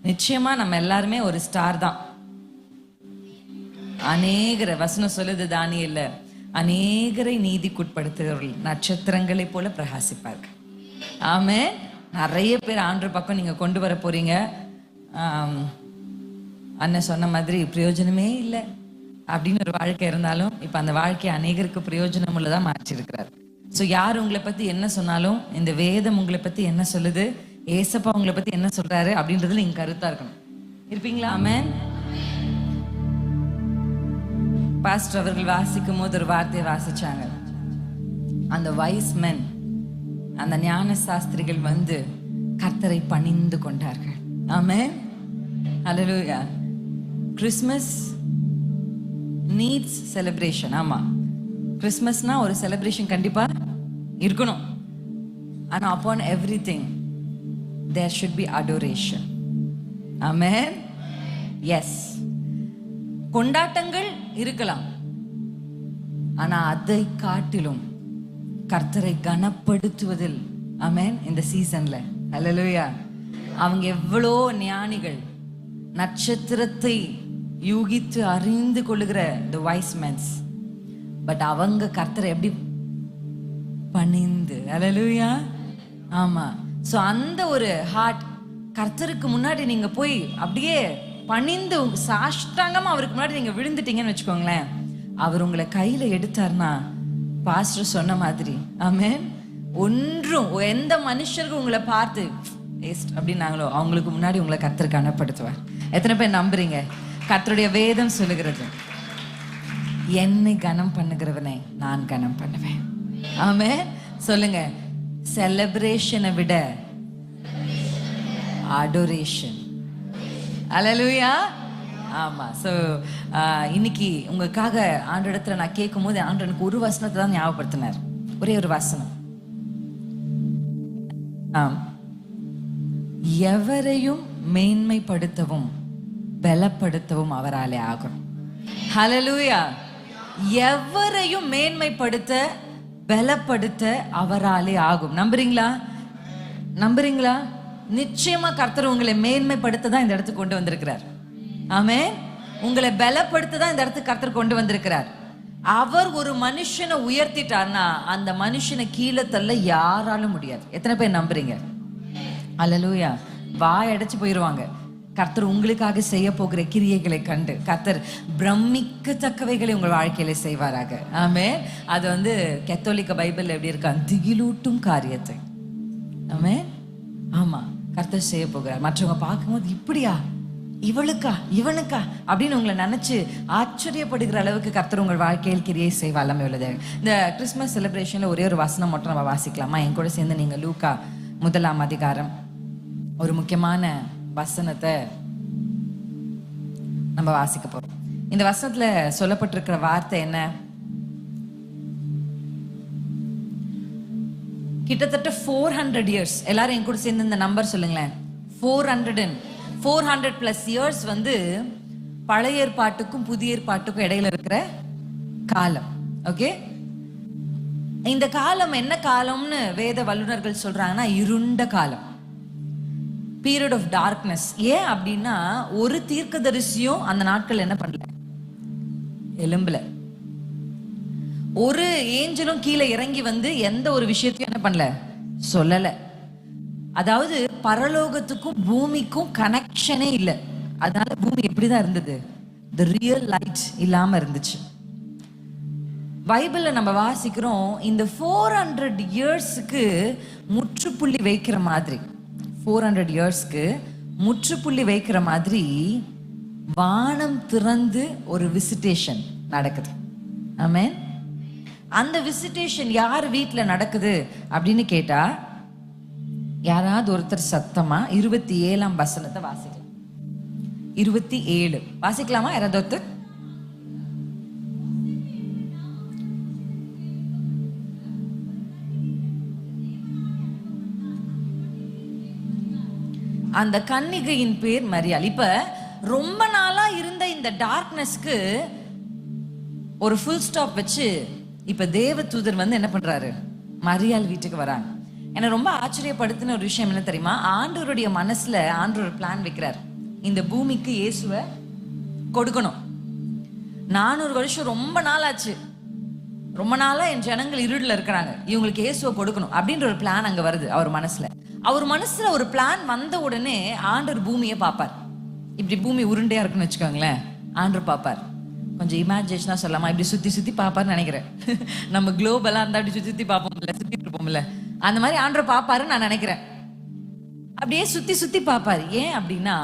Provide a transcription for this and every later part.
நிச்சயமா நம்ம எல்லாருமே ஒரு ஸ்டார் தான். அநேகரை வசனம் சொல்லுது தானியேல்ல, அநேகரை நீதிக்குட்படுத்துகிறவர்கள் நட்சத்திரங்களை போல பிரகாசிப்பார்கள். ஆமென். நிறைய பேர் ஆண்டவர் பக்கம் நீங்க கொண்டு வர போறீங்க. அண்ணன் சொன்ன மாதிரி பிரயோஜனமே இல்லை அப்படின்னு ஒரு வாழ்க்கை இருந்தாலும் இப்ப அந்த வாழ்க்கையை அநேகருக்கு பிரயோஜனம் உள்ளதா மாற்றிருக்கிறார். ஸோ யார் உங்களை பத்தி என்ன சொன்னாலும், இந்த வேதம் உங்களை பத்தி என்ன சொல்லுது, ஏசப்பா உங்களை பத்தி என்ன சொல்றாரு அப்படின்றதுல நீங்க கருத்தா இருக்கணும். இருப்பீங்களா? ஆமென். பாஸ்டர் அவர்கள் வாசிக்கும் போது ஒரு வார்த்தையை வாசிச்சாங்க. அந்த வைஸ் மென், அந்த ஞான சாஸ்திரிகள் வந்து கர்த்தரை பணிந்து கொண்டார்கள். Amen. Hallelujah. Christmas needs celebration. ஆமா, கிறிஸ்மஸ்னா ஒரு செலிப்ரேஷன் கண்டிப்பா இருக்கணும். ஆனா upon everything there should be adoration. Amen. Yes. கொண்டாட்டங்கள் இருக்கலாம், ஆனா அதை காட்டிலும் கர்த்தரை கனப்படுத்துவதில், ஆமென், இந்த சீசன்ல ஹல்லேலூயா. அவங்க எவ்வளோ ஞானிகள், நட்சத்திரத்தை யூகித்து அறிந்து கொள்ளுகிற the wise men. பட் அவங்க கர்த்தரை எப்படி பணிந்து, ஹல்லேலூயா. ஆமா. சோ அந்த ஒரு ஹார்ட், கர்த்தருக்கு முன்னாடி நீங்க போய் அப்படியே பணிந்து சாஷ்டாங்கமா அவருக்கு முன்னாடி நீங்க விழுந்துட்டீங்கன்னு வச்சுக்கோங்களேன், அவர் உங்களை கையில எடுத்தார்னா பாஸ்டர் சொன்ன மாதிரி, ஆமென், ஒன்றும் எந்த மனுஷருக்கு உங்களை பார்த்து அப்படின்னாங்களோ அவங்களுக்கு முன்னாடி உங்களை கர்த்தர் கனப்படுத்துவார். எத்தனை பேர் நம்புறீங்க? கர்த்தருடைய வேதம் சொல்லுகிறது, என்னை கனம் பண்ணுகிறவனை நான் கனம் பண்ணுவேன். ஆமென். சொல்லுங்க, செலிப்ரேஷனை விட அடோரேஷன். ஹல்லேலூயா. ஆமா. ஸோ இன்னைக்கு உங்களுக்காக ஆண்டவரிடத்துல நான் கேட்கும் போது ஆண்டவர் எனக்கு ஒரு வசனத்தை தான் ஞாபகப்படுத்தினார். ஒரே ஒரு வசனம். எவரையும் மேன்மைப்படுத்தவும் பலப்படுத்தவும் அவராலே ஆகும். ஹல்லேலூயா. எவரையும் மேன்மைப்படுத்த பலப்படுத்த அவராலே ஆகும். நம்புறீங்களா? நம்புறீங்களா? நிச்சயமா கர்த்தர் உங்களை மேன்மைப்படுத்த தான் இந்த இடத்துக்கு கொண்டு வந்திருக்கிறார். ஆமென். உங்களை பலப்படுத்த தான் இந்த இடத்துக்கு கர்த்தர் கொண்டு வந்திருக்கிறார். அவர் ஒரு மனுஷனை உயர்த்திட்டார்னா அந்த மனுஷனை கீழே தள்ள யாராலும் முடியாது. எத்தனை பேர் நம்புறீங்க? அல்லேலூயா. வாய் அடைச்சு போயிருவாங்க. கர்த்தர் உங்களுக்காக செய்ய போகிற கிரியைகளை கண்டு கர்த்தர் பிரமிக்கத்தக்கவைகளை உங்கள் வாழ்க்கையில செய்வாராக. ஆமென். அது வந்து கத்தோலிக்க பைபிள் எப்படி இருக்கா? திகிலூட்டும் காரியத்தை. ஆமென். ஆமா, கர்த்தர் செய்ய போகிறார். மற்றவங்க பார்க்கும்போது இப்படியா, இவளுக்கா, இவனுக்கா அப்படின்னு உங்களை நினைச்சு ஆச்சரியப்படுகிற அளவுக்கு கர்த்தர் உங்கள் வாழ்க்கையில் கிரியை செய்ய வல்லமை உள்ளது. இந்த கிறிஸ்மஸ் செலிப்ரேஷன்ல ஒரே ஒரு வசனம் மட்டும் நம்ம வாசிக்கலாமா? என் கூட சேர்ந்து நீங்க லூக்கா 1ஆம் அதிகாரம் ஒரு முக்கியமான வசனத்தை நம்ம வாசிக்க போறோம். இந்த வசனத்துல சொல்லப்பட்டிருக்கிற வார்த்தை என்ன? கிட்டத்தட்ட 400 years. எல்லாரும் என் கூட சேர்ந்து இந்த நம்பர் சொல்லுங்களேன். 400+ years வந்து பழைய ஏற்பாட்டுக்கும் புதிய ஏற்பாட்டுக்கும் இடையில இருக்கிற காலம். ஓகே, இந்த காலம் என்ன காலம்னு வேத வல்லுநர்கள் சொல்றாங்கன்னா இருண்ட காலம், பீரியட் ஆஃப் டார்க்னஸ். ஏன் அப்படின்னா ஒரு தீர்க்கதரிசியும் அந்த நாட்கள் என்ன பண்ணல, எலும்புல. ஒரு ஏஞ்சலும் கீழே இறங்கி வந்து எந்த ஒரு விஷயத்தையும் என்ன பண்ணல, சொல்லல. அதாவது பரலோகத்துக்கும் பூமிக்கும் கனெக்ஷனே இல்லை. அதனால பூமி எப்படிதான் இருந்தது? தி ரியல் லைட் இல்லாம இருந்துச்சு. பைபிள்ல நம்ம வாசிக்கிறோம், இந்த 400 yearsக்கு முற்றுப்புள்ளி வைக்கிற மாதிரி, 400 yearsக்கு முற்றுப்புள்ளி வைக்கிற மாதிரி வானம் திறந்து ஒரு விசிட்டேஷன் நடக்குது. ஆமென். அந்த விசிட்டேஷன் யார் வீட்டுல நடக்குது அப்படின்னு கேட்டா, யாராவது ஒருத்தர் சத்தமா 27ஆம் வசனத்தை வாசிக்கலாம். 27 வாசிக்கலாமா? யாராவது ஒருத்தர்? அந்த கன்னிகையின் பேர் மரியாள். இப்ப ரொம்ப நாளா இருந்த இந்த டார்க்னஸ்க்கு ஒரு ஃபுல் ஸ்டாப் வச்சு இப்ப தேவதூதர் வந்து என்ன பண்றாரு, மரியாள் வீட்டுக்கு வராங்க. என்ன ரொம்ப ஆச்சரியப்படுத்தின ஒரு விஷயம் என்ன தெரியுமா? ஆண்டவருடைய மனசுல ஆண்டவர் பிளான் வைக்கிறார். இந்த பூமிக்கு இயேசுவை கொடுக்கணும். 400 வருஷம் ரொம்ப நாள் ஆச்சு. ரொம்ப நாளா என் ஜனங்கள் இருளில் இருக்கிறாங்க, இவங்களுக்கு இயேசுவை கொடுக்கணும் அப்படின்ற ஒரு பிளான் அங்க வருது அவர் மனசுல. அவர் மனசுல ஒரு பிளான் வந்த உடனே ஆண்டவர் பூமியை பார்ப்பார். இப்படி பூமி உருண்டையா இருக்குன்னு வச்சுக்கோங்களேன், ஆண்டவர் பார்ப்பார். கொஞ்சம் இமேஜினேஷனா சொல்லாமா, இப்படி சுத்தி சுத்தி பார்ப்பாருன்னு நினைக்கிறேன். நம்ம குளோபலா இருந்தா அப்படி சுத்தி சுத்தி பார்ப்போம்ல, சுத்திட்டு இருப்போம்ல, அந்த மாதிரி ஆண்டவர் பார்ப்பாருன்னு நான் நினைக்கிறேன். அப்படியே சுத்தி சுத்தி பார்ப்பாரு. ஏன் அப்படின்னா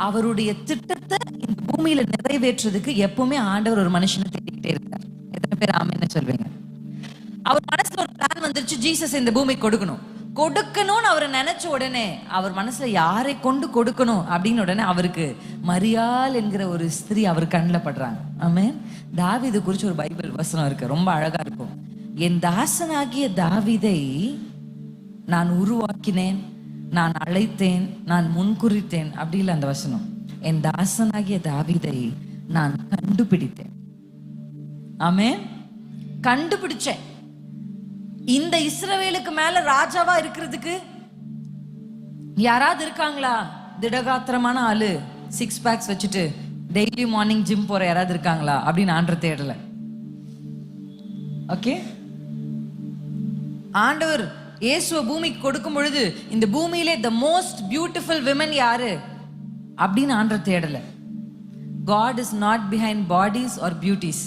அவருடைய திட்டத்தை இந்த பூமியில நிறைவேற்றுறதுக்கு எப்பவுமே ஆண்டவர் ஒரு மனுஷனை தேடிக்கிட்டே இருக்கார். எத்தனை பேர் ஆமென்னு சொல்வீங்க? அவர் மனசுல ஒரு பிளான் வந்துருச்சு, ஜீசஸ் இந்த பூமிக்கு கொடுக்கணும்னு அவர் நினைச்ச உடனே அவர் மனசுல யாரை கொண்டு கொடுக்கணும் அப்படின்னு உடனே அவருக்கு மரியாள் என்கிற ஒரு ஸ்திரீ அவர் கண்ணில் படுறாங்க. ஆமென். தாவீது குறிச்சு ஒரு பைபிள் வசனம் இருக்கு, ரொம்ப அழகா இருக்கும். என் தாசனாகிய தாவீதை நான் உருவாக்கினேன், நான் அழைத்தேன், நான் முன்குறித்தேன். அப்படி இல்லை அந்த வசனம். என் தாசனாகிய தாவீதை நான் கண்டுபிடித்தேன். ஆமென். கண்டுபிடிச்சேன். இந்த இஸ்ரவேலுக்கு மேல ராஜாவா இருக்கிறதுக்கு யாராவது இருக்காங்களா? திடகாத்திரமான ஆளு, 6 பேக்ஸ் வச்சுட்டு டெய்லி மார்னிங் ஜிம் போற யாராவது இருக்காங்களா அப்படின்னு ஆண்டவர் தேடல. ஓகே, ஆண்டவர் இயேசுவை பூமிக்கு கொடுக்கும் பொழுது இந்த பூமியிலே த மோஸ்ட் பியூட்டிஃபுல் விமன் யாரு அப்படின்னு ஆண்டவர் தேடல. God is not behind bodies or beauties.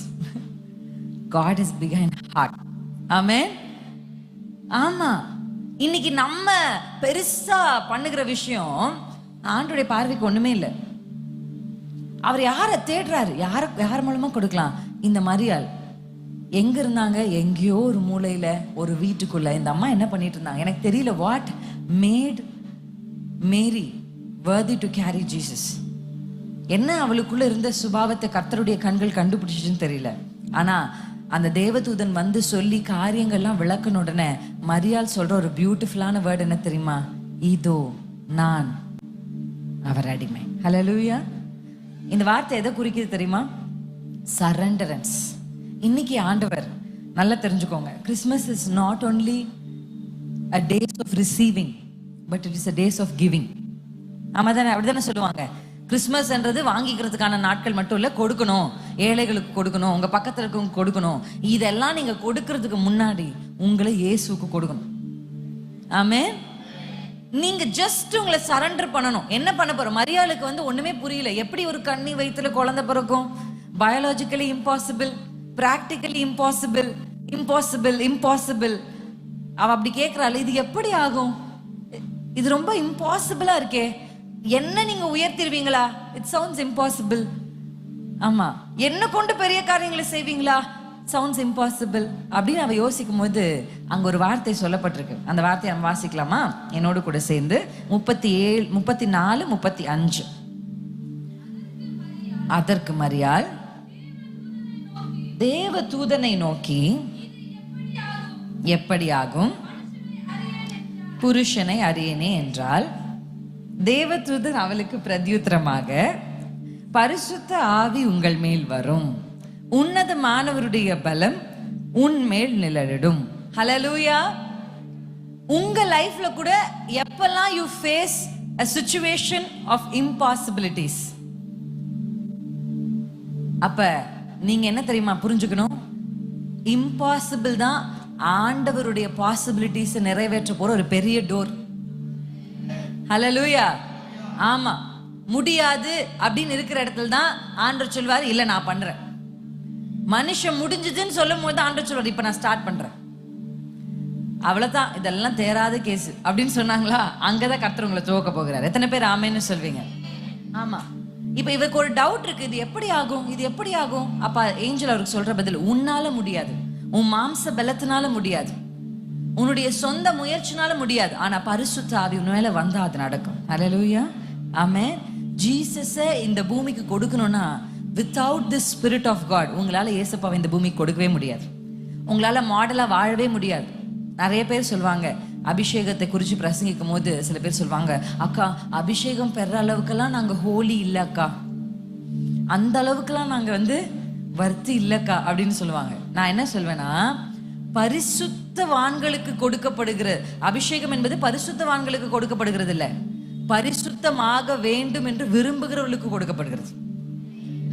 God is behind heart. Amen. ஆமா, இன்னைக்கு நம்ம பெருசா பண்ணுகிற விஷயம் ஆண்டவருடைய பார்வைக்கு ஒண்ணுமே இல்லை. அவர் யாரை தேடுறாரு? யார் மூலமா கொடுக்கலாம்? இந்த மரியாள் எங்க இருந்தாங்க? எங்கேயோ ஒரு மூலையில ஒரு வீட்டுக்குள்ள இந்த அம்மா என்ன பண்ணிட்டு இருந்தாங்க எனக்கு தெரியல. What made Mary worthy to carry Jesus? என்ன அவளுக்குள்ள இருந்த சுபாவத்தை கர்த்தருடைய கண்கள் கண்டுபிடிச்சுன்னு தெரியல. ஆனா அந்த தேவதூதன் வந்து சொல்லி காரியங்கள்லாம் விளக்குன உடனே மரியாள் சொல்ற ஒரு பியூட்டிஃபுல்லான வேர்டு என்ன தெரியுமா? இதோ நான் அவர் அடிமை. ஹல்லேலூயா. இந்த வார்த்தை எதை குறிக்குது தெரியுமா? சரண்டரன்ஸ். இன்னைக்கு ஆண்டவர் நல்லா தெரிஞ்சுக்கோங்க, Christmas is not only a days of receiving but it is a days of giving. ஆமா தானே? அப்படிதானே சொல்லுவாங்க. கிறிஸ்மஸ் என்றது வாங்கிக்கிறதுக்கான நாட்கள் மட்டும் இல்ல, கொடுக்கணும், ஏழைகளுக்கு கொடுக்கணும், உங்க பக்கத்துல இருக்கவங்க கொடுக்கணும். இதெல்லாம் நீங்க கொடுக்கறதுக்கு முன்னாடி உங்களை இயேசுவுக்கு கொடுக்கணும். ஆமென். நீங்க ஜஸ்ட் உங்களை சரண்டர் பண்ணணும். என்ன பண்ண போறோம்? மரியாளுக்கு வந்து ஒண்ணுமே புரியல. எப்படி ஒரு கண்ணி வயித்துல குழந்தை பிறக்கும்? Biologically impossible, practically impossible, impossible. அவ அப்படி கேட்கிறாள், இது எப்படி ஆகும்? இது ரொம்ப இம்பாசிபிளா இருக்கே, என்ன நீங்க உயர்த்திடுவீங்களா? It sounds impossible. ஆமா, என்ன கொண்டு பெரிய காரியங்களை செய்வீங்களா? சவுண்ட்ஸ் இம்பாசிபிள் அப்படின்னு அவ யோசிக்கும் போது அங்க ஒரு வார்த்தை சொல்லப்பட்டிருக்கு. அந்த வார்த்தையை நம்ம வாசிக்கலாமா என்னோடு கூட சேர்ந்து? 37, 34, 35. அதற்கு மரியாள் தேவ தூதனை நோக்கி, எப்படியாகும் புருஷனை அறியேனே என்றால், தேவதூதன் அவளுக்கு பிரத்யுத்தரமாக, பரிசுத்த ஆவி உங்கள் மேல் வரும், உன்னதமானவருடைய பலம் உன் மேல் நிழலிடும். ஹல்லேலூயா. உங்க லைஃப்ல கூட எப்பெல்லாம் you face a situation of impossibilities, அப்ப நீங்க என்ன தெரியுமா புரிஞ்சுக்கணும்? இம்பாசிபிள் தான் ஆண்டவருடைய பாசிபிலிட்டிஸ் நிறைவேற்ற போற ஒரு பெரிய டோர். ஹல்லேலூயா. ஆமா, முடியாது அப்படின்னு இருக்கிற இடத்துல தான் ஆண்டவர் சொல்வார், இல்ல நான் பண்றேன். மனுஷன் முடிஞ்சதுன்னு சொல்லும் போது ஆண்டவர் சொல்வார், இப்ப நான் ஸ்டார்ட் பண்றேன். அவ்வளவுதான், இதெல்லாம் தேராத கேஸ் அப்படின்னு சொன்னாங்களா, அங்கதான் கர்த்தர் உங்களை துவக்க போகிறார். எத்தனை பேர் ஆமேன்னு சொல்வீங்க? ஆமா. இப்ப இவருக்கு ஒரு டவுட் இருக்கு, இது எப்படி ஆகும், இது எப்படி ஆகும்? அப்ப ஏஞ்சல் அவருக்கு சொல்ற பதில், உன்னால முடியாது, உன் மாம்ச பலத்தினால முடியாது, உன்னுடைய சொந்த முயற்சினால முடியாது, ஆனா பரிசுத்த ஆவி உன் மேல வந்தா அது நடக்கும். ஹல்லேலூயா. ஆமென். ஜீசஸை இந்த பூமிக்கு கொடுக்கணும்னா without the spirit of God உங்களால இயேசுப்பாவை இந்த பூமிக்கு கொடுக்கவே முடியாது. உங்களால மாடலா வாழவே முடியாது. நிறைய பேர் சொல்லுவாங்க, அபிஷேகத்தை குறித்து பிரசங்கிக்கும் போது சில பேர் சொல்லுவாங்க, அக்கா அபிஷேகம் பெற அளவுக்கெல்லாம் நாங்க ஹோலி இல்லை அக்கா, அந்த அளவுக்குலாம் நாங்க வர்த்தி இல்லக்கா அப்படின்னு சொல்லுவாங்க. நான் என்ன சொல்வேன்னா, பரிசுத்தவான்களுக்கு கொடுக்கப்படுகிற அபிஷேகம் என்பது பரிசுத்தவான்களுக்கு கொடுக்கப்படுகிறது இல்லை, பரிசுத்தமாக வேண்டும் என்று விரும்புகிறவர்களுக்கு கொடுக்கப்படுகிறது.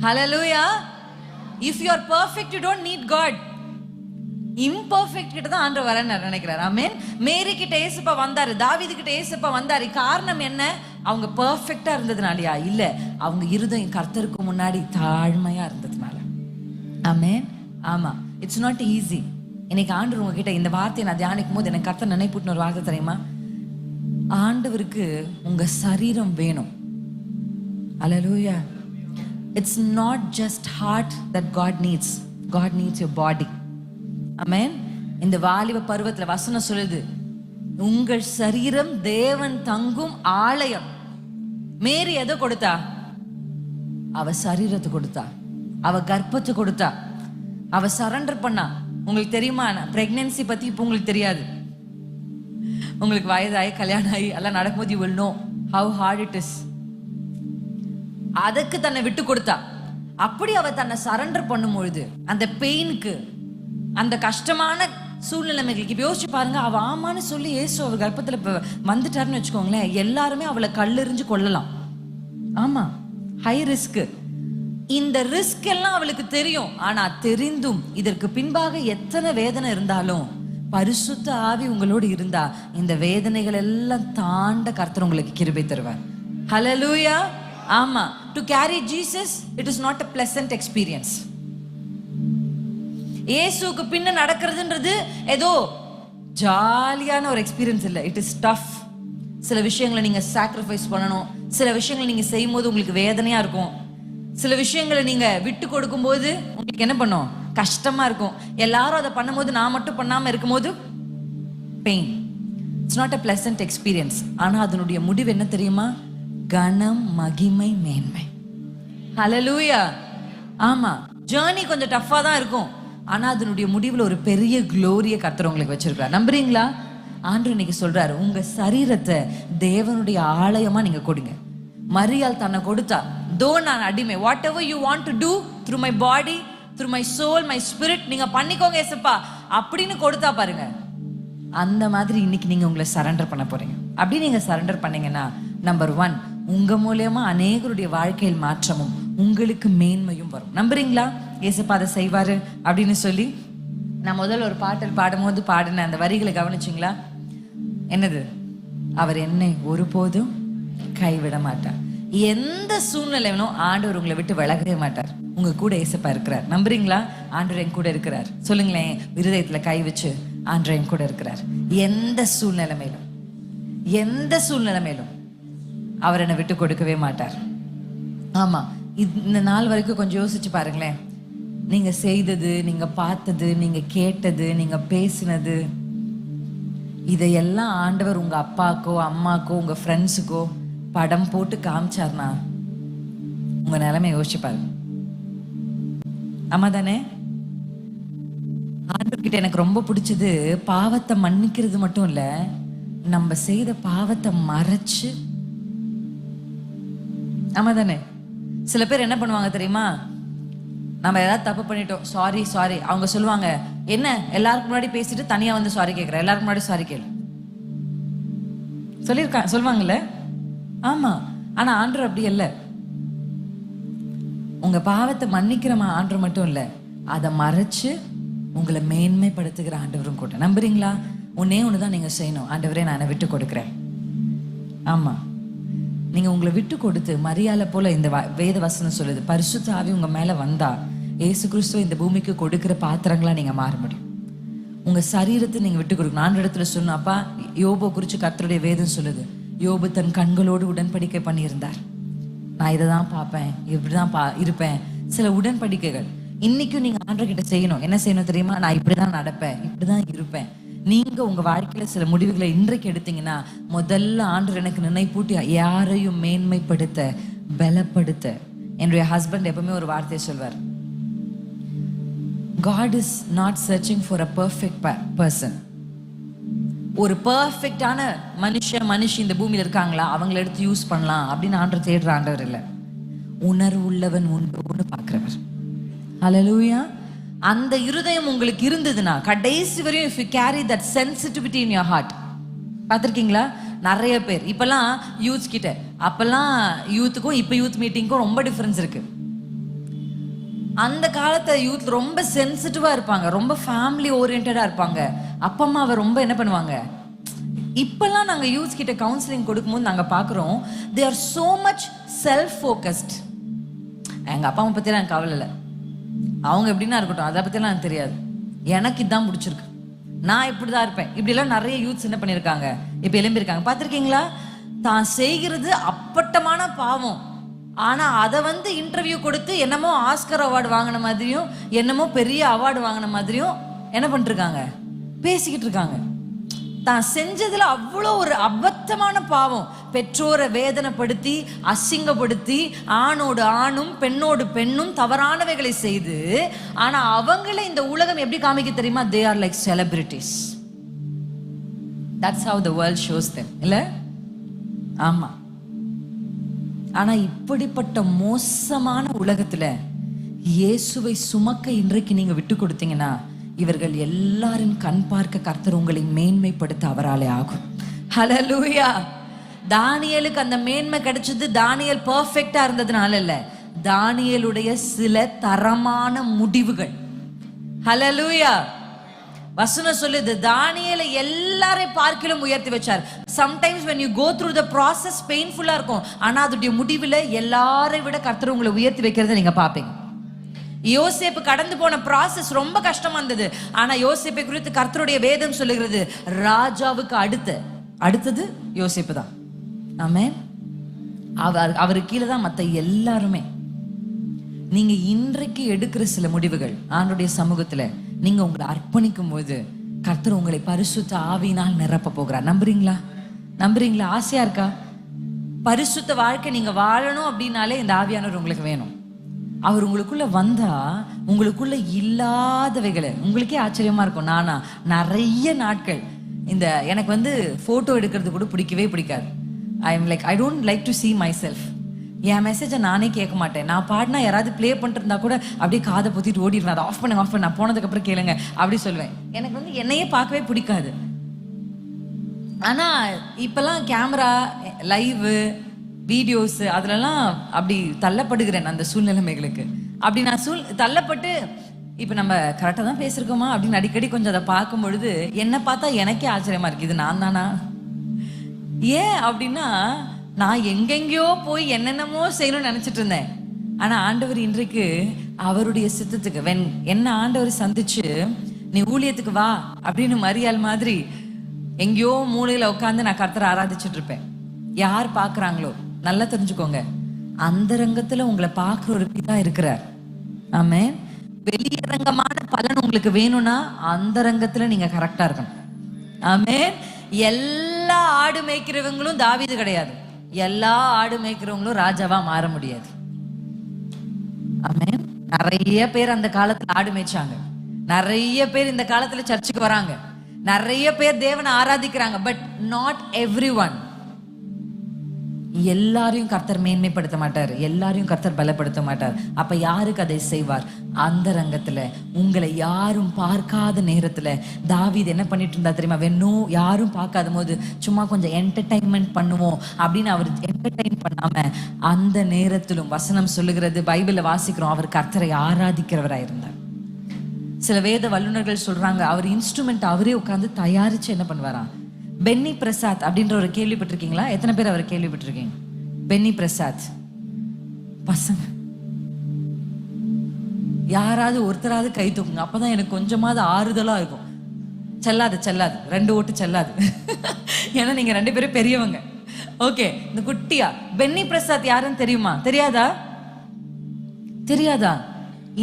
ஹல்லேலூயா. If you are perfect, you don't need God. Imperfect கிட்ட தான் ஆண்டவர் வரன்னு நினைக்கிறார். ஆமென். மேரி கிட்ட ஏசப்பா வந்தாரு, தாவீது கிட்ட ஏசப்பா வந்தாரு. காரணம் என்ன? அவங்க பெர்ஃபெக்ட்டா இருந்ததுனாலயா? இல்ல, அவங்க இருதயம் கர்த்தருக்கு முன்னாடி தாழ்மையா இருந்ததுனால. ஆமென். ஆமா, இட்ஸ் நாட் ஈஸி. இன்னைக்கு ஆண்டவர் உங்ககிட்ட இந்த வார்த்தையை நான் தியானிக்கும் போது எனக்கு கர்த்தர் நினைப்பூட்டின ஒரு வார்த்தை தெரியுமா? ஆண்டவருக்கு உங்க சரீரம் வேணும். ஹல்லேலூயா. It's not just heart that God needs. God needs your body. Amen. இந்த வாலிப பருவத்துல வசனம் சொல்லுது, உங்கள் சரீரம் தேவன் தங்கும் ஆலயம். மேரி எதை கொடுத்தா? அவ சரீரத்தை கொடுத்தா, அவ கர்ப்பத்தை கொடுத்தா, அவ சரண்டர் பண்ணா. உங்களுக்கு தெரியுமா, பிரெக்னன்சி பத்தி இப்ப உங்களுக்கு தெரியாது. உங்களுக்கு வயதாகி கல்யாணம் ஆகி எல்லாம் நடக்கும்போது you will know how hard it is. அதுக்கு தன்னை விட்டு கொடுத்தா. அப்படி அவ தன்னை சரண்டர் பண்ணும் பொழுது அந்த பெயினுக்கு, அந்த கஷ்டமான சூழ்நிலைமைகளுக்கு இப்ப யோசிச்சு பாருங்க. அவ ஆமான்னு சொல்லி ஏசு அவர் கர்ப்பத்துல வந்துட்டாருன்னு வச்சுக்கோங்களேன், எல்லாருமே அவளை கல்லெறிஞ்சு கொள்ளலாம். ஆமா, ஹை ரிஸ்க். இந்த ரிஸ்க் எல்லாம் அவளுக்கு தெரியும். ஆனா தெரிந்தும் இதற்கு பின்பாக எத்தனை வேதனை இருந்தாலும் பரிசுத்த ஆவி உங்களோடு இருந்தா இந்த வேதனைகள் எல்லாம் தாண்ட கர்த்தர் உங்களுக்கு கிருபை தருவார். ஹல்லேலூயா. ஆமா, to carry Jesus it is not a pleasant experience. இயேசுவுக்கு பின்ன நடக்கிறதுன்றது ஏதோ ஜாலியான ஒரு எக்ஸ்பீரியன்ஸ் இல்லை. It is tough. சில விஷயங்களை நீங்க சாக்ரிஃபைஸ் பண்ணணும். சில விஷயங்களை நீங்க செய்யும் போது உங்களுக்கு வேதனையா இருக்கும். சில விஷயங்களை நீங்க விட்டு கொடுக்கும் போது உங்களுக்கு என்ன பண்ணும்? கஷ்டமா இருக்கும். எல்லாரும் அதை பண்ணும்போது நான் மட்டும் பண்ணாம இருக்கும்போது pain. It's not a pleasant experience. ஆனா அதனுடைய முடிவு என்ன தெரியுமா? கனம், மகிமை, மேன்மை. ஹல்லேலூயா. ஆமா, ஜர்னி கொஞ்சம் டஃப்பா தான் இருக்கும். ஆனா அதனுடைய முடிவுல ஒரு பெரிய குளோரிய கர்த்தர் உங்களுக்கு வச்சிருக்காரு. நம்புறீங்களா? ஆண்டவர் இன்னைக்கு சொல்றாரு, உங்க சரீரத்தை தேவனுடைய ஆலயமா நீங்க கொடுங்க. மரியாள் தன்னை கொடுத்தா, தோ நான் அடிமை, whatever you want to do through my body, through my soul, my spirit, நீங்க பண்ணிக்கோங்க ஏசப்பா அப்படின்னு கொடுத்தா பாருங்க. அந்த மாதிரி இன்னைக்கு நீங்க உங்களை சரண்டர் பண்ண போறீங்க. அப்படி நீங்க சரண்டர் பண்ணீங்கன்னா, நம்பர் 1, உங்க மூலமா அநேகருடைய வாழ்க்கையில் மாற்றமும் உங்களுக்கு மேன்மையும் வரும். நம்புறீங்களா? ஏசப்பா அதை செய்வாரு அப்படின்னு சொல்லி நான் முதல்ல ஒரு பாட்டல் பாடும்போது பாடின அந்த வரிகளை கவனிச்சிங்களா? என்னது? அவர் என்னை ஒருபோதும் கைவிட மாட்டார். எந்த சூழ்நிலையிலும் ஆண்டவர் உங்களை விட்டு விலகவே மாட்டார். உங்க கூட ஏசப்பா இருக்கிறார். நம்புறீங்களா? ஆண்டவர் என் கூட இருக்கிறார். சொல்லுங்களேன், இருதயத்துல கை வச்சு, ஆண்டவர் என் கூட இருக்கிறார். எந்த சூழ்நிலைமையிலும், எந்த சூழ்நிலைமையிலும் அவர் என்னை விட்டு கொடுக்கவே மாட்டார். ஆமா, இந்த நாள் வரைக்கும் கொஞ்சம் யோசிச்சு பாருங்களேன். நீங்க செய்தது, நீங்க பார்த்தது, நீங்க கேட்டது, நீங்க பேசினது, இதையெல்லாம் ஆண்டவர் உங்க அப்பாக்கோ அம்மாக்கோ உங்க ஃப்ரெண்ட்ஸுக்கோ படம் போட்டு காமிச்சார்னா உங்க நிலைமை யோசிச்சு பாருங்க. ஆமா தானே? ஆண்டவர்கிட்ட எனக்கு ரொம்ப பிடிச்சது, பாவத்தை மன்னிக்கிறது மட்டும் இல்ல, நம்ம செய்த பாவத்தை மறைச்சு. ஆமா தானே? சில பேர் என்ன பண்ணுவாங்க தெரியுமா? நம்ம ஏதாவது தப்பு பண்ணிட்டோம், சாரி சாரி, அவங்க சொல்லுவாங்க, என்ன எல்லாருக்கும் முன்னாடி பேசிட்டு தனியா வந்து சாரி கேட்கிற, எல்லாருக்கும் முன்னாடி சாரி கேளு சொல்லுவாங்கல்ல. ஆமா, ஆனா ஆண்டவர் அப்படி இல்ல. உங்க பாவத்தை மன்னிக்கிற ஆண்டவர் மட்டும் இல்ல, அதை மறைச்சு உங்களை மேன்மைப்படுத்துகிற ஆண்டவரும் கூட. நம்புறீங்களா? ஒன்னே ஒண்ணுதான் நீங்க செய்யணும். ஆண்டவரே, நான் விட்டு கொடுக்கிறேன். ஆமா, நீங்க உங்களை விட்டு கொடுத்து, மரியாதை போல இந்த வேத வசனம் சொல்லுது, பரிசுத்த ஆவி உங்க மேல வந்தா ஏசு கிறிஸ்துவ இந்த பூமிக்கு கொடுக்கிற பாத்திரங்களா நீங்க மாற முடியும். உங்க சரீரத்தை நீங்க விட்டு கொடுக்கணும். நான் இடத்துல சொன்னேன், அப்பா, யோபு குறிச்சு கர்த்தருடைய வேதம் சொல்லுது, யோபு தன் கண்களோடு உடன்படிக்கை பண்ணியிருந்தார். நான் இதை தான் பார்ப்பேன், இப்படிதான் இருப்பேன். சில உடன்படிக்கைகள் இன்னைக்கும் நீங்க ஆண்டவர்கிட்ட செய்யணும். என்ன செய்யணும் தெரியுமா? நான் இப்படிதான் நடப்பேன், இப்படிதான் இருப்பேன். நீங்க உங்க வாழ்க்கையில சில முடிவுகளை இன்றைக்கு எடுத்தீங்கன்னா, முதல்ல ஆண்டவர் எனக்கு நினைப்பூட்டி யாரையும் மேன்மைப்படுத்த, பலப்படுத்த. என்னுடைய ஹஸ்பண்ட் எப்பவுமே ஒரு வார்த்தையை சொல்வார், God is not searching for a perfect person. ஒரு பெர்ஃபெக்டான மனுஷி இந்த பூமியில இருக்காங்களா, அவங்களை எடுத்து யூஸ் பண்ணலாம் அப்படின்னு ஆண்டவர் தேடுற ஆண்டவர் இல்லை. உணர்வு உள்ளவன் உண்டு பார்க்கிறவர். ஹல்லேலூயா. அந்த இருதயம் உங்களுக்கு இருந்ததுன்னா கடைசி வரையும், if you carry that sensitivity in your heart, பார்த்திருக்கீங்களா? நிறைய பேர் இப்பெல்லாம் யூத்ஸ் கிட்ட, அப்பெல்லாம் யூத்துக்கும் இப்போ யூத் மீட்டிங்க்கும் ரொம்ப டிஃப்ரென்ஸ் இருக்கு. அந்த காலத்தை யூத் ரொம்ப சென்சிட்டிவா இருப்பாங்க, ரொம்ப ஃபேமிலி ஓரியன்டா இருப்பாங்க, அப்பா அம்மாவை ரொம்ப என்ன பண்ணுவாங்க. இப்பெல்லாம் நாங்கள் யூத் கிட்ட கவுன்சிலிங் கொடுக்கும்போது நாங்கள் பார்க்குறோம், they are so much self focused. எங்கள் அப்பா அம்மா பற்றிலாம் எனக்கு கவலை இல்லை, அவங்க எப்படின்னா இருக்கட்டும், அதை பற்றிலாம் எனக்கு தெரியாது, எனக்கு இதுதான் பிடிச்சிருக்கு, நான் இப்படி தான் இருப்பேன். இப்படிலாம் நிறைய யூத்ஸ் என்ன பண்ணியிருக்காங்க, இப்போ எழும்பியிருக்காங்க. பார்த்துருக்கீங்களா? தான் செய்கிறது அப்பட்டமான பாவம், ஆனால் அதை வந்து இன்டர்வியூ கொடுத்து என்னமோ ஆஸ்கர் அவார்டு வாங்கின மாதிரியும் என்னமோ பெரிய அவார்டு வாங்கின மாதிரியும் என்ன பண்ணிருக்காங்க, பேசிக்கிட்டு இருக்காங்க. தான் செஞ்சதுல அவ்வளோ ஒரு அபத்தமான பாவம், பெற்றோரை வேதனைப்படுத்தி அசிங்கப்படுத்தி ஆணோடு ஆணும் பெண்ணோடு பெண்ணும் தவறானவைகளை செய்து, ஆனா அவங்கள இந்த உலகம் எப்படி காமிக்க தெரியுமா? They are like celebrities. That's how the world shows them, இல்ல? ஆமா. ஆனா இப்படிப்பட்ட மோசமான உலகத்துல இயேசுவை சுமக்க இன்றைக்கு நீங்க விட்டு கொடுத்தீங்கன்னா, இவர்கள் எல்லாரும் கண் பார்க்க கர்த்தர் உங்களை மேன்மைப்படுத்த அவராலே ஆகும். ஹல்லேலூயா. தானியேலுக்கு அந்த மேன்மை கிடைச்சது தானியேல் பெர்ஃபெக்ட்டா இருந்ததுனால இல்ல, தானியேலுடைய சில தரமான முடிவுகள். ஹல்லேலூயா. வசனம் சொல்லுது, தானியேலை எல்லாரையும் பார்க்கிலும் உயர்த்தி வச்சார். Sometimes when you go through the process பெயின்ஃபுல்லா இருக்கும், ஆனா அதோடைய முடிவில் எல்லாரை விட கர்த்தர் உங்களை உயர்த்தி வைக்கிறத நீங்க பாப்பீங்க. யோசேப்பு கடந்து போன ப்ராசஸ் ரொம்ப கஷ்டமா இருந்தது, ஆனா யோசேப்பை குறித்து கர்த்தருடைய வேதம் சொல்லுகிறது, ராஜாவுக்கு அடுத்தது யோசேப்பு தான். ஆமென். அவருக்கு கீழே தான் மற்ற எல்லாருமே. நீங்க இன்றைக்கு எடுக்கிற சில முடிவுகள் ஆண்டவருடைய சமூகத்துல நீங்க உங்களை அர்ப்பணிக்கும் போது கர்த்தர் உங்களை பரிசுத்த ஆவியினால் நிரப்ப போகிறார். நம்புறீங்களா? ஆசையா இருக்கா? பரிசுத்த வாழ்க்கை நீங்க வாழணும் அப்படின்னாலே இந்த ஆவியானவர் உங்களுக்கு வேணும். அவர் உங்களுக்குள்ள வந்தா உங்களுக்குள்ள இல்லாதவைகளை, உங்களுக்கே ஆச்சரியமா இருக்கும். நானா நிறைய நாட்கள் இந்த எனக்கு வந்து போட்டோ எடுக்கிறது கூட பிடிக்கவே பிடிக்காது. I don't like to see myself. என் மெசேஜை நானே கேட்க மாட்டேன். நான் பாடினா யாராவது ப்ளே பண்ணிட்டு இருந்தா கூட அப்படியே காதை பொத்திட்டு ஓடிடுவேன், அதை ஆஃப் பண்ண நான் போனதுக்கு அப்புறம் கேளுங்க அப்படி சொல்லுவேன். எனக்கு வந்து என்னையே பார்க்கவே பிடிக்காது. ஆனா இப்பெல்லாம் கேமரா, லைவு, வீடியோஸ் அதுலலாம் அப்படி தள்ளப்படுகிறேன் அந்த சூழ்நிலைமைகளுக்கு. அப்படி நான் தள்ளப்பட்டு இப்போ நம்ம கரெக்டாக தான் பேசியிருக்கோமா அப்படின்னு அடிக்கடி கொஞ்சம் அதை பார்க்கும் பொழுது என்னை பார்த்தா எனக்கே ஆச்சரியமா இருக்கு, இது நான் தானா? ஏன் அப்படின்னா, நான் எங்கெங்கயோ போய் என்னென்னமோ செய்யணும்னு நினைச்சிட்டு இருந்தேன். ஆனா ஆண்டவர் இன்றைக்கு அவருடைய சித்தத்துக்கு என்ன ஆண்டவர் சந்திச்சு, நீ ஊழியத்துக்கு வா அப்படின்னு மரியாள் மாதிரி எங்கேயோ மூலையில உட்காந்து நான் கர்த்தரை ஆராதிச்சுட்டு இருப்பேன். யார் பாக்குறாங்களோ நல்லா தெரிஞ்சுக்கோங்க, அந்த ரங்கத்துல உங்களை பார்க்குற ஒரு பிதா இருக்கிறார். ஆமென். வெளியரங்கமான பலன் உங்களுக்கு வேணும்னா அந்த ரங்கத்துல நீங்க கரெக்டா இருக்கணும். ஆமென். எல்லா ஆடு மேய்க்கிறவங்களும் தாவீது கிடையாது, எல்லா ஆடு மேய்க்கிறவங்களும் ராஜாவா மாற முடியாது. ஆமென். நிறைய பேர் அந்த காலத்துல ஆடு மேய்ச்சாங்க, நிறைய பேர் இந்த காலத்துல சர்ச்சுக்கு வராங்க, நிறைய பேர் தேவனை ஆராதிக்கிறாங்க. But not everyone. எல்லாரையும் கர்த்தர் மேன்மைப்படுத்த மாட்டார், எல்லாரையும் கர்த்தர் பலப்படுத்த மாட்டார். அப்ப யாருக்கு அதை செய்வார்? அந்த ரங்கத்துல உங்களை யாரும் பார்க்காத நேரத்துல தாவீது என்ன பண்ணிட்டு இருந்தா தெரியுமா? வேணும் யாரும் பார்க்காத போது சும்மா கொஞ்சம் என்டர்டைன்மெண்ட் பண்ணுவோம் அப்படின்னு அவர் என்டர்டைன் பண்ணாம அந்த நேரத்திலும் வசனம் சொல்லுகிறது, பைபிள்ல வாசிக்கிறோம், அவர் கர்த்தரை ஆராதிக்கிறவராக இருந்தார். சில வேத வல்லுநர்கள் சொல்றாங்க, அவர் இன்ஸ்ட்ருமெண்ட் அவரே உட்கார்ந்து தயாரிச்சு என்ன பண்ணுவாராம். பென்னி பிரசாத் அப்படின்ற ஒரு கேள்விப்பட்டிருக்கீங்களா? எத்தனை பேர் அவரை கேள்விப்பட்டிருக்கீங்க? பென்னி பிரசாத் பசங்க யாராவது ஒருத்தராவது கை தூக்குங்க, அப்பதான் எனக்கு கொஞ்சமாவது ஆறுதலா இருக்கும். செல்லாது 2 ஓட்டு செல்லாது. ஏன்னா நீங்க 2 பேரும் பெரியவங்க. ஓகே, இந்த குட்டியா பென்னி பிரசாத் யாருன்னு தெரியுமா? தெரியாதா?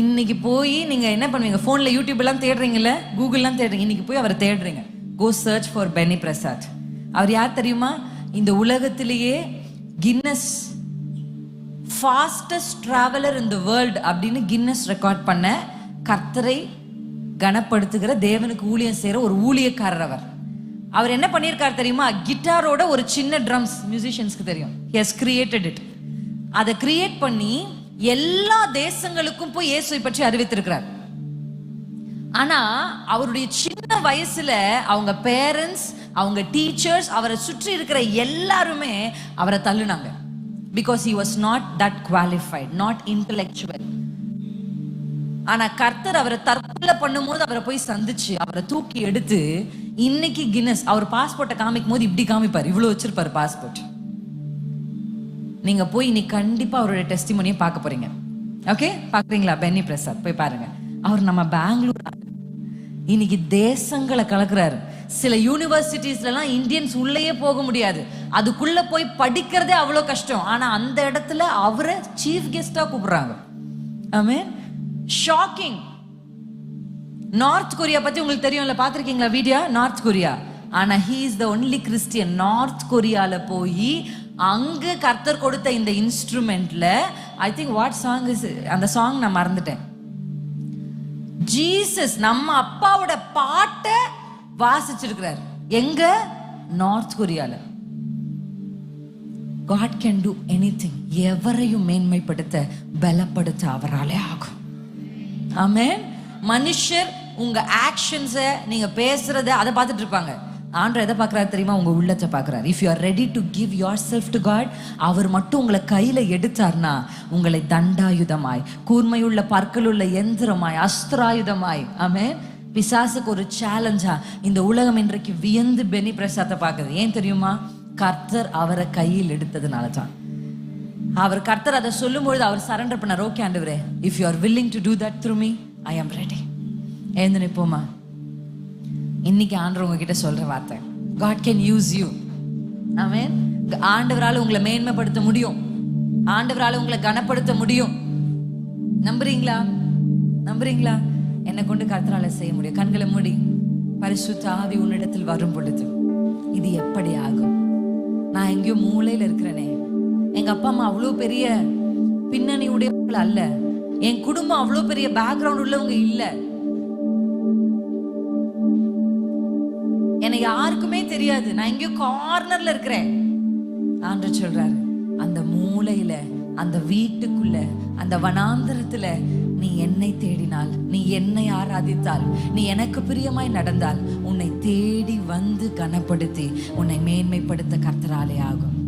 இன்னைக்கு போய் நீங்க என்ன பண்ணுவீங்க? போன்ல யூடியூப் எல்லாம் தேடுறீங்கல்ல, கூகுள் எல்லாம் தேடுறீங்க, இன்னைக்கு போய் அவரை தேடுறீங்க. Go search for Benny Prasad. அவர் யார் தெரியுமா? இந்த உலகத்திலேயே Guinness fastest traveller in the world அப்படின்னு கின்னஸ் ரெக்கார்ட் பண்ண, கர்த்தரை கனப்படுத்துகிற, தேவனுக்கு ஊழியம் செய்யற ஒரு ஊழியக்காரர் அவர். அவர் என்ன பண்ணியிருக்கார் தெரியுமா? கிட்டாரோட ஒரு சின்ன ட்ரம்ஸ், மியூசிஷியன்ஸ்க்கு தெரியும், he has created it. அதை கிரியேட் பண்ணி எல்லா தேசங்களுக்கும் போய் இயேசுவை பற்றி அறிவித்திருக்கிறார். ஆனா அவருடைய சின்ன வயசுல அவங்க பேரண்ட்ஸ் அவங்க டீச்சர்ஸ், அவரை சுற்றி இருக்கிற எல்லாருமே அவரை தள்ளுனாங்க. Because he was not that qualified, not intellectual. ஆனா கர்த்தர் அவரை தற்கொலை பண்ணும்போது அவரை போய் சந்திச்சு அவரை தூக்கி எடுத்து இன்னைக்கு கின்னஸ், அவர் பாஸ்போர்ட்டை காமிக்கும் போது இப்படி காமிப்பார், இவ்வளவு வச்சிருப்பாரு பாஸ்போர்ட். நீங்க போய் இன்னைக்கு கண்டிப்பா அவருடைய டெஸ்டிமோனியை பார்க்க போறீங்க. ஓகே, பாக்குறீங்களா? பென்னி பிரசாத் போய் பாருங்க. அவர் நம்ம பெங்களூர் இன்னைக்கு தேசங்களை கலக்குறாரு. சில யூனிவர்சிட்டிஸ்லாம் இந்தியன்ஸ் உள்ளேயே போக முடியாது, அதுக்குள்ள போய் படிக்கிறதே அவ்வளோ கஷ்டம். ஆனா அந்த இடத்துல அவரை சீஃப் கெஸ்டா கூப்பிடுறாங்க. ஆமென். ஷாக்கிங். நார்த் கொரியா பத்தி உங்களுக்கு தெரியும்ல, பாத்திருக்கீங்களா வீடியோ? North Korea. ஆனா he is the only Christian. North கொரியால போய் அங்க கர்த்தர் கொடுத்த இந்த இன்ஸ்ட்ருமெண்ட்ல, I think what song is, அந்த சாங் நான் மறந்துட்டேன். ஜீசஸ் நம்ம அப்பாவோட பாட்டை வாசிச்சிருக்கிறார். எங்க? நார்த் கொரியால. God can do anything. எவரையும் மேன்மைப்படுத்த பலப்படுத்த அவராலே ஆகும். ஆமென். மனுஷர் உங்க ஆக்ஷன்ஸை, நீங்க பேசுறத அதை பார்த்துட்டு இருப்பாங்க. ஆண்டவர் எதை பார்க்குறாரு தெரியுமா? உங்க உள்ளத்தை பார்க்குறாரு. If you are ready to give yourself to God, அவர் மட்டும் உங்களை கையில எடுத்தார்னா உங்களை தண்டாயுதமாய், கூர்மையுள்ள பற்களுள்ள எந்திரமாய், அஸ்திராயுதமாய். ஆமென். பிசாசுக்கு ஒரு சேலஞ்சா இந்த உலகம் இன்றைக்கு வியந்து பென்னி பிரசாத்தை பார்க்குது. ஏன் தெரியுமா? கர்த்தர் அவரை கையில் எடுத்ததுனால தான். அவர் கர்த்தர் அதை சொல்லும் பொழுது அவர் சரண்டர் பண்ணார். ஓகே ஆண்டவரே, if you are willing to do that through me, I am ready. எழுந்து நிப்போமா? இன்னைக்கு ஆண்டவர் உங்ககிட்ட சொல்ற வார்த்தை, God can use you. ஆமென். ஆண்டவரால உங்களை மேன்மைப்படுத்த முடியும், ஆண்டவரால உங்களை கனப்படுத்த முடியும். நம்புறீங்களா? நம்புறீங்களா? என்னை கொண்டு கர்த்தரால செய்ய முடியும். கண்களை மூடி. பரிசுத்த ஆவி உன்னிடத்தில் வரும் பொழுது இது எப்படி ஆகும்? நான் எங்கேயோ மூலையில இருக்கிறேனே, எங்க அப்பா அம்மா அவ்வளோ பெரிய பின்னணி உடையவங்க அல்ல, என் குடும்பம் அவ்வளோ பெரிய பேக்ரவுண்ட் உள்ளவங்க இல்லை, எனக்கு யாருக்குமே தெரியாது, நான் எங்கேயோ கார்னர்ல இருக்கிறேன். ஆண்டவர் சொல்றாரு, அந்த மூலையில, அந்த வீட்டுக்குள்ள, அந்த வனாந்தரத்துல நீ என்னை தேடினால், நீ என்னை ஆராதித்தால், நீ எனக்கு பிரியமாய் நடந்தால், உன்னை தேடி வந்து கனப்படுத்தி உன்னை மேன்மைப்படுத்த கர்த்தராலே ஆகும்.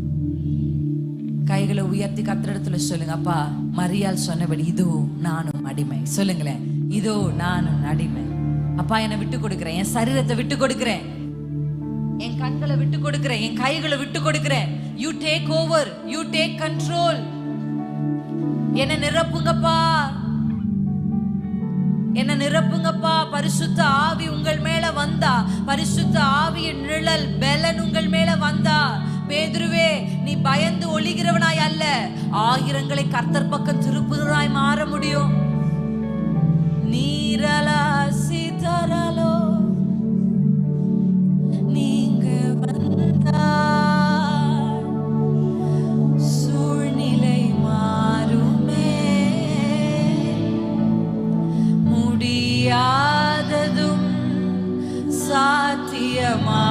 கைகளை உயர்த்தி கர்த்தரிடத்துல சொல்லுங்க, அப்பா மரியாள் சொன்னபடி இதோ நானும் அடிமை. சொல்லுங்களேன், இதோ நானும் அடிமை. அப்பா என்னை விட்டு கொடுக்கிறேன், என் சரீரத்தை விட்டு கொடுக்கிறேன், என் கண்களை விட்டு கொடுக்கிறேன், என் கைகளை விட்டு கொடுக்கிறேன். You take over, you take control. என்ன நிரப்புங்கப்பா, என்ன நிரப்புங்கப்பா. பரிசுத்த ஆவி உங்கள் மேல வந்தா, பரிசுத்த ஆவியின் நிழல் பெலன் உங்கள் மேல வந்தா, பேதுருவே நீ பயந்து ஒளிகிறவனாய் அல்ல, ஆயிரங்களை கர்த்தர் பக்கம் திருப்புகிறாய் மாற முடியும். நீரலா சிதறலோ நீங்க வந்தா சூழ்நிலை மாறுமே, முடியாததும் சாத்தியமாகுமே.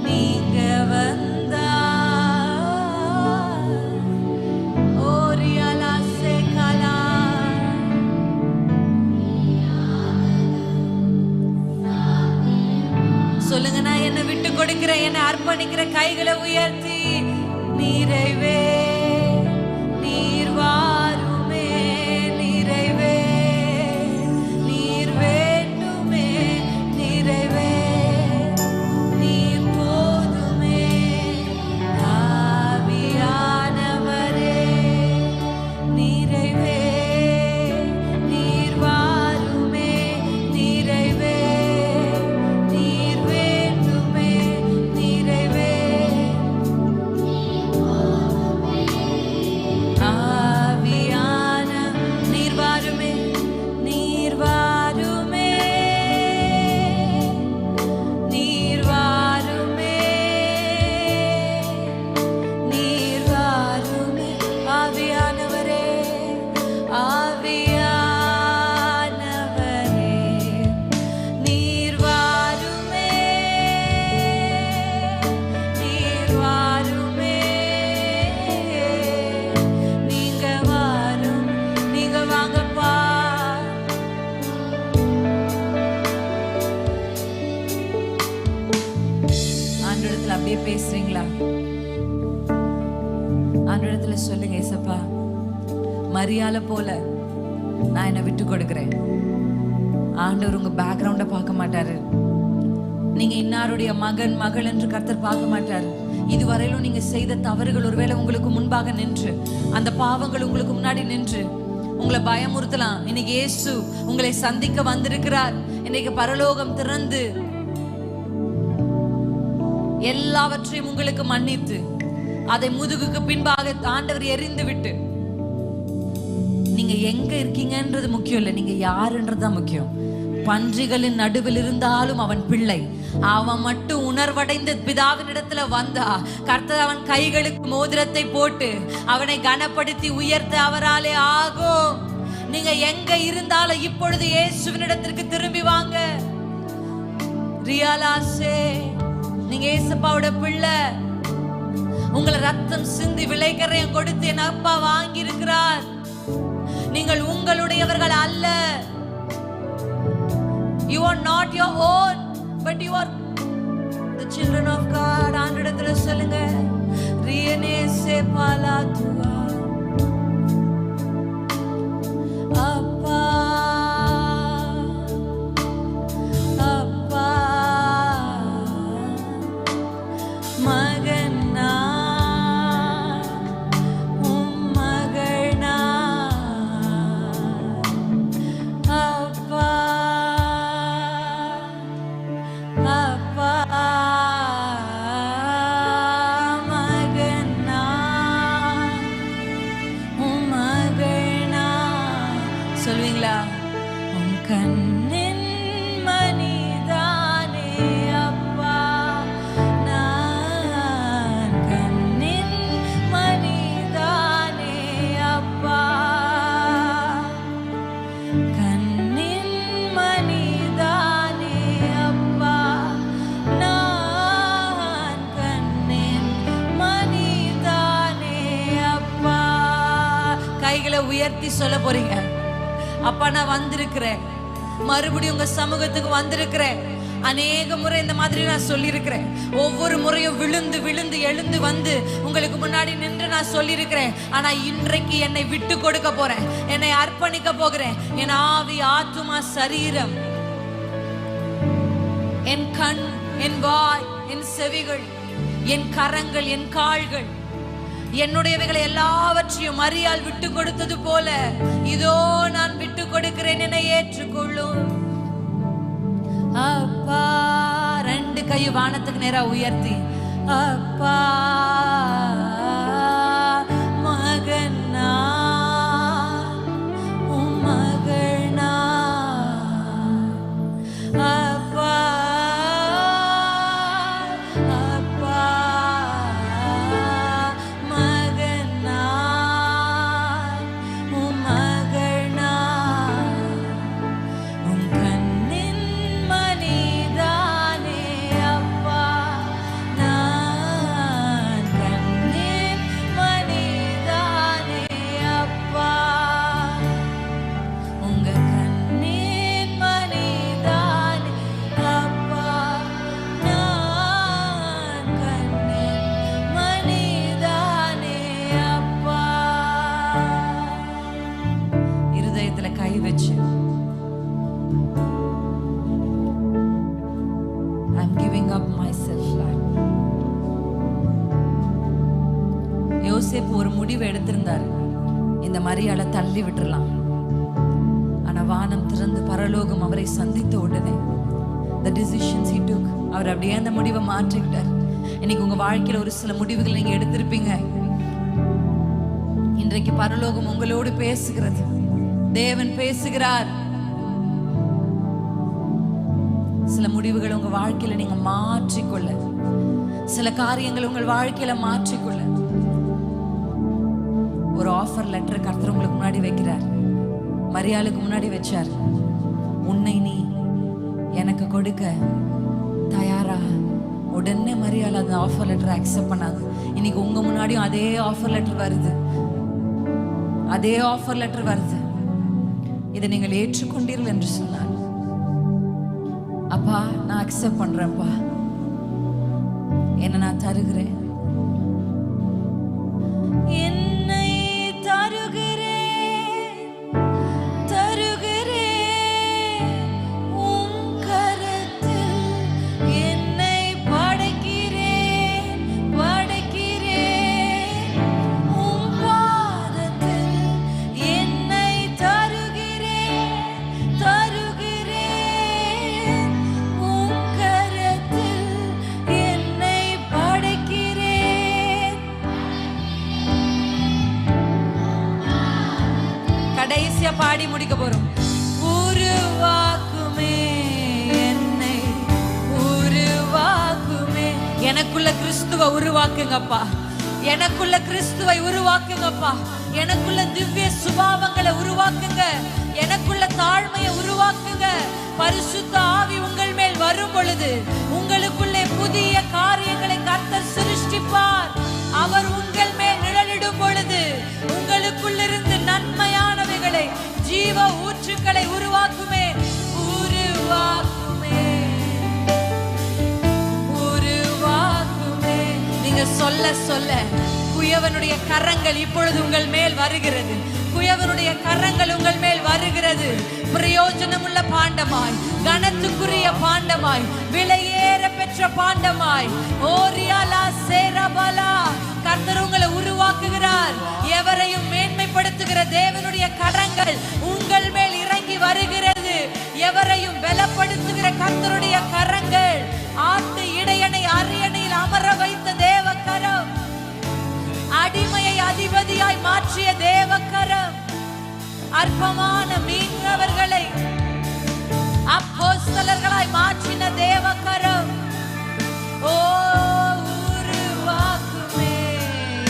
நீங்க வந்தா ஓரியலா சேகலா. சொல்லுங்க, நான் என்னை விட்டு கொடுக்கிறேன், என்னை அர்ப்பணிக்கிற. கைகளை உயர்த்தி, நிறைவே நீர் வாருமே, நிறைவே நீர் வேண்டுமே, நிறைவே நீர் போதுமே, ஆவியானவரே நிறைவே நீர் வாருமே, நிறைவே நீர் வேண்டுமே, நிறைவே ஆண்டவரிடத்துல சொல்லுங்க, ஏசப்பா மரியால போல நான் என்னை விட்டு கொடுக்கிறேன். ஆண்டவர் உங்க பேக்ரவுண்ட பார்க்க மாட்டாரு. நீங்க இன்னாருடைய மகன் மகள் என்று கர்த்தர் பார்க்க மாட்டாரு. இதுவரையிலும் நீங்க செய்த தவறுகள் ஒருவேளை உங்களுக்கு முன்பாக நின்று, அந்த பாவங்கள் உங்களுக்கு முன்னாடி நின்று உங்களை பயமுறுத்தலாம். இன்னைக்கு இயேசு உங்களை சந்திக்க வந்திருக்கிறார். இன்னைக்கு பரலோகம் திறந்து எல்லாவற்றையும் உங்களுக்கு மன்னித்து அதை முதுகுக்கு பின்பாக ஆண்டவர் எறிந்து விட்டு, நீங்க எங்க இருக்கீங்கன்றது முக்கியம் இல்லை, நீங்க யாருன்றதுதான் முக்கியம். பன்றிகளின் நடுவில் இருந்தாலும் அவன் பிள்ளை. அவன் மட்டும் உணர்வடைந்த பிதாவினிடத்துல வந்தா கர்த்தர் அவன் கைகளுக்கு மோதிரத்தை போட்டு அவனை கனப்படுத்தி உயர்த்த அவராலே ஆகும். நீங்க எங்க இருந்தாலும் இப்பொழுது இயேசுவினிடத்திற்கு திரும்பி வாங்க. ரியாலாசே, நீங்க ஏசப்பாவோட பிள்ளை. உங்களை ரத்தம் சிந்தி விளைகரையும் கொடுத்து என் அப்பா வாங்கி இருக்கிறார். நீங்கள் உங்களுடையவர்கள் அல்ல. You are not your own, but you are the children of God. ஆண்டவரிடத்துல சொல்லுங்க, ரியனே சே பாலாதுவா அப்பா அப்பா மகனா உம் மகனா அப்பா சொல்லுவீங்களா? உன் கண்ணின் மணிதானே அப்பா, நான் கண்ணின் மணிதானே அப்பா, கண்ணின் மணிதானே அப்பா, நான் கண்ணின் மணிதானே அப்பா. கைகளை உயர்த்தி சொல்ல போறீங்க, அப்பா நான் வந்திருக்கிறேன், மறுபடியும் உங்க சமூகத்துக்கு வந்திருக்கிறேன். அநேக முறை இந்த மாதிரி நான் சொல்லியிருக்கிறேன். ஒவ்வொரு முறையும் விழுந்து விழுந்து எழுந்து வந்து உங்களுக்கு முன்னாடி நின்று நான் சொல்லியிருக்கிறேன். ஆனா இன்றைக்கு என்னை விட்டு கொடுக்க போறேன், என்னை அர்ப்பணிக்க போகிறேன். என் ஆவி, ஆத்துமா, சரீரம், என் கண், என் வாய், என் செவிகள், என் கரங்கள், என் கால்கள், என்னுடையவைகளை எல்லாவற்றையும் மரியாள் விட்டு கொடுத்தது போல இதோ நான் விட்டு கொடுக்கிறேன், என்னை ஏற்றுக்கொள்ளும் அப்பா. ரெண்டு கை வானத்துக்கு நேரா உயர்த்தி, அப்பா மகனா உம் மகனா அப்பா அப்பா மகனா உம் மகனா, உம் கண்ணின் மணிதானே அப்பா, நான் கண்ணின் மணிதானே அப்பா, உங்க கண்ணின் மணிதானே அப்பா, நான் கண்ணின் மணிதானே அப்பா. இருதயத்துல கை வச்சு, I'm giving up myself, Lord. யோசேப்பு ஒரு முடிவு எடுத்திருந்தார், இந்த மரியாளை தள்ளி விட்டுறலாம். ஆனா வானம் திறந்து பரலோகம் அவரை சந்தித்த உடனே the decisions he took, அவர் அப்படியே அந்த முடிவை மாற்றிக்கிட்டார். இன்னைக்கு உங்க வாழ்க்கையில ஒரு சில முடிவுகள் நீங்க எடுத்திருப்பீங்க. இன்றைக்கு பரலோகம் உங்களோடு பேசுகிறது, தேவன் பேசுகிறார். சில முடிவுகள் உங்க வாழ்க்கையில நீங்க மாற்றிக்கொள்ள, சில காரியங்கள் உங்கள் வாழ்க்கையில மாற்றிக்கொள்ள ஒரு ஆஃபர் லெட்டர் கர்த்தர் உங்களுக்கு முன்னாடி வைக்கிறார். மரியாளுக்கு முன்னாடி வச்சார். உன்னை நீ எனக்கு கொடுக்க தயாரா? உடனே மரியாள் அந்த ஆஃபர் லெட்டர் அக்செப்ட் பண்ணாது. இன்னைக்கு உங்க முன்னாடியும் அதே ஆஃபர் லெட்டர் வருது, அதே ஆஃபர் லெட்டர் வருது. இதை நீங்கள் ஏற்றுக்கொண்டீர்கள் என்று சொன்னார். அப்பா நான் அக்செப்ட் பண்றேன்ப்பா, என்ன நான் தருகிறேன். கடைசியா பாடி முடிக்க போறோம். உருவாக்குமே என்னை, உருவாக்குமே. எனக்குள்ள கிறிஸ்துவை உருவாக்குங்கப்பா, எனக்குள்ள கிறிஸ்துவை உருவாக்குங்கப்பா, எனக்குள்ள திவ்ய சுபாவங்களை உருவாக்குங்க, எனக்குள்ள தாழ்மையை உருவாக்குங்க. பரிசுத்த ஆவி உங்கள் மேல் வரும் பொழுது உங்களுக்குள்ளே புதிய காரியங்களை கர்த்தர் சிருஷ்டிப்பார். அவர் உங்கள் மேல் நிழலிடும் பொழுது உங்களுக்குள்ளிருந்து நன்மையானவைகளை, ஜீவ ஊற்றுக்களை உருவாக்குமே. உருவாக்குமே, உருவாக்குமே. நீங்க சொல்ல சொல்ல குயவனுடைய கரங்கள் இப்பொழுது உங்கள் மேல் வருகிறது. குயவனுடைய கரங்கள் உங்கள் மேல் வருகிறது. பிரயோஜனமுள்ள பாண்டமாய், கனத்துக்குரிய பாண்டமாய், விலையேற பெற்ற பாண்டமாய். ஓரியாலா சேரபலா, கர்த்தர் உங்களை உருவாக்குகிறார். எவரையும் மேன்மைப்படுத்துகிற தேவனுடைய கரங்கள் உங்கள் மேல் இறங்கி வருகிறது. எவரையும் பலப்படுத்துகிற கர்த்தருடைய கரங்கள், ஆட்டு இடையனை அரியணையில் அமர வைத்த தேவ கரம், அடிமையை அதிபதியாய் மாற்றிய தேவக்கரம், அற்பமான மீனவர்களை அப்போஸ்தலர்களாய் மாற்றின தேவக்கரம். ஓ உருவாக்குமே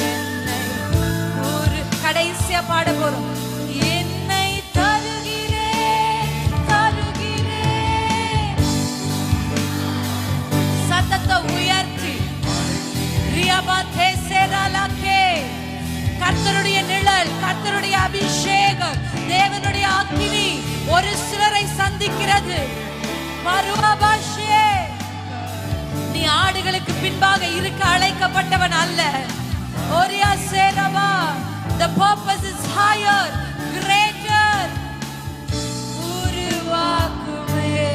என்னை, கடைசியா பாட போறோம். என்னை தருகிறேன், தருகிறேன். சத்தத்தை உயர்த்தி கர்த்தருடைய நிழல், கர்த்தருடைய அபிஷேகம், தேவனுடைய அக்கினி ஒரு சிலரை சந்திக்கிறது. நீ ஆடுகளுக்கு பின்பாக இருக்க அழைக்கப்பட்டவன் அல்ல. ஓரியா சேரவா, the purpose is higher, greater. உருவாக்குமே,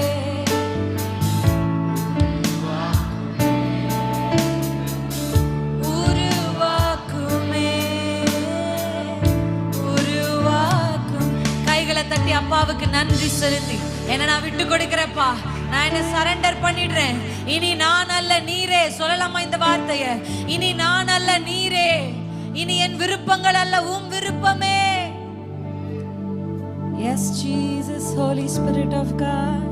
தட்டி அப்பாவுக்கு நன்றி செலுத்தி, என்ன நான் விட்டு கொடுக்கிறப்பா, நான் என்ன சரண்டர் பண்ணிடுறேன். இனி நான் அல்ல நீரே. சொல்லலாமா இந்த வார்த்தைய? இனி நான் அல்ல நீரே, இனி என் விருப்பங்கள் அல்ல உம் விருப்பமே. Yes Jesus, Holy Spirit of God.